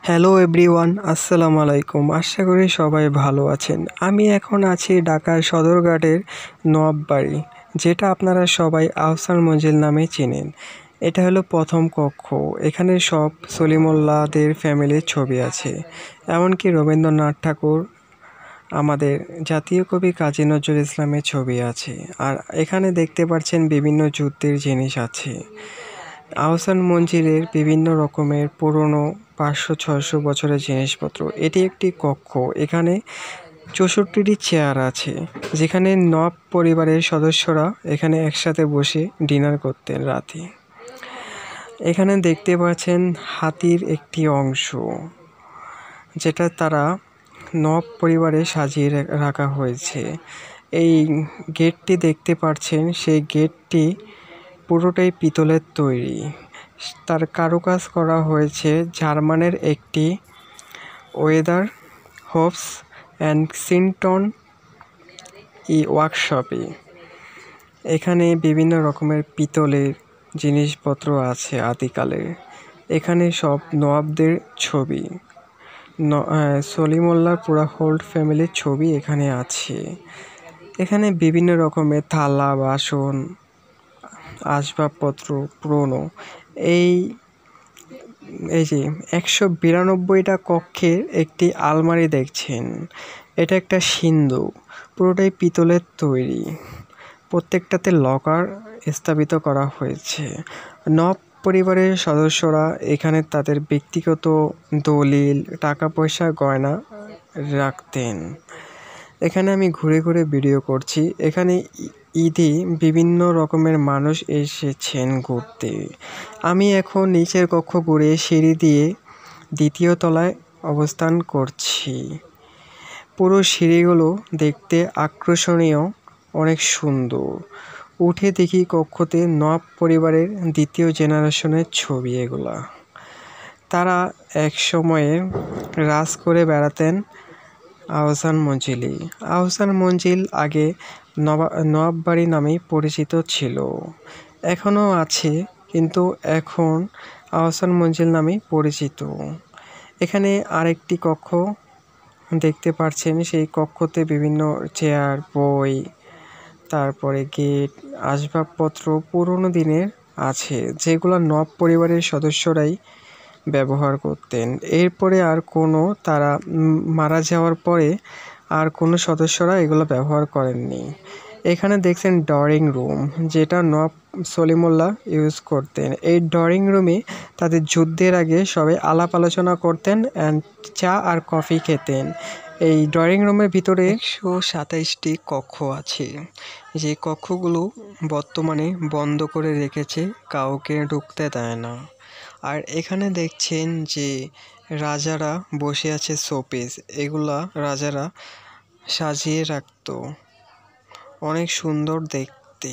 Hello everyone, আসসালামু আলাইকুম। আশা করি সবাই ভালো আছেন। আমি এখন আছি ঢাকার সদরঘাটের নবাববাড়ি, যেটা আপনারা সবাই আহসান মঞ্জিল নামে চেনেন। এটা হলো প্রথম কক্ষ। এখানে সব সলিমুল্লাহদের ফ্যামিলির ছবি আছে, এমনকি রবীন্দ্রনাথ ঠাকুর, আমাদের জাতীয় কবি কাজী নজরুল ইসলামের ছবি আছে। আর এখানে দেখতে পাচ্ছেন বিভিন্ন যুদ্ধের জিনিস আছে। আহসান মঞ্জিলের বিভিন্ন রকমের পুরনো 500-600 বছরের জিনিসপত্র। এটি একটি কক্ষ। এখানে 64টি চেয়ার আছে, যেখানে নবাব পরিবারের সদস্যরা এখানে একসাথে বসে ডিনার করতেন রাতে। এখানে দেখতে পাচ্ছেন হাতির একটি অংশ, যেটা তারা নবাব পরিবারে সাজিয়ে রাখা হয়েছে। এই গেটটি দেখতে পাচ্ছেন, সেই গেটটি পুরোটাই পিতলের তৈরি। তার কারুকাজ করা হয়েছে জার্মানের একটি ওয়েদার হোপস অ্যান্ড সিনটন ওয়ার্কশপে। এখানে বিভিন্ন রকমের পিতলের জিনিসপত্র আছে আদিকালের। এখানে সব নবাবদের ছবি, সলিমুল্লাহর পুরা হোল ফ্যামিলির ছবি এখানে আছে। এখানে বিভিন্ন রকমের থালা বাসন, আসবাবপত্র পুরনো। এই যে 192টা কক্ষের একটি আলমারি দেখছেন, এটা একটা সিন্ধু, পুরোটাই পিতলের তৈরি। প্রত্যেকটাতে লকার স্থাপিত করা হয়েছে। নবাব পরিবারের সদস্যরা এখানে তাদের ব্যক্তিগত দলিল, টাকা পয়সা, গয়না রাখতেন। এখানে আমি ঘুরে ঘুরে ভিডিও করছি। এখানে ঈদে বিভিন্ন রকমের মানুষ এসেছেন ঘুরতে। আমি এখন নিচের কক্ষ ঘুরে সিঁড়ি দিয়ে 2য় তলায় অবস্থান করছি। পুরো সিঁড়িগুলো দেখতে আকর্ষণীয়, অনেক সুন্দর। উঠে দেখি কক্ষতে নবাব পরিবারের 2য় জেনারেশনের ছবি। এগুলা তারা এক সময়ে রাজ করে বেড়াতেন আহসান মঞ্জিলে। আহসান মঞ্জিল আগে নবাববাড়ি নামেই পরিচিত ছিল, এখনও আছে, কিন্তু এখন আহসান মঞ্জিল নামেই পরিচিত। এখানে আরেকটি কক্ষ দেখতে পাচ্ছেন, সেই কক্ষতে বিভিন্ন চেয়ার, বই, তারপরে গেট, আসবাবপত্র পুরনো দিনের আছে, যেগুলো নবাব পরিবারের সদস্যরাই ব্যবহার করতেন। এরপরে আর কোনো, তারা মারা যাওয়ার পরে আর কোনো সদস্যরা এগুলো ব্যবহার করেননি। এখানে দেখছেন ড্রয়িং রুম, যেটা নবাব সলিমুল্লাহ ইউজ করতেন। এই ড্রয়িং রুমে তাদের যুদ্ধের আগে সবাই আলাপ আলোচনা করতেন অ্যান্ড চা আর কফি খেতেন। এই ড্রয়িং রুমের ভিতরে 127টি কক্ষ আছে, যে কক্ষগুলো বর্তমানে বন্ধ করে রেখেছে, কাউকে ঢুকতে দেয় না। আর এখানে দেখছেন যে রাজারা বসে আছে শোপিস, এগুলা রাজারা সাজিয়ে রাখতো, অনেক সুন্দর দেখতে।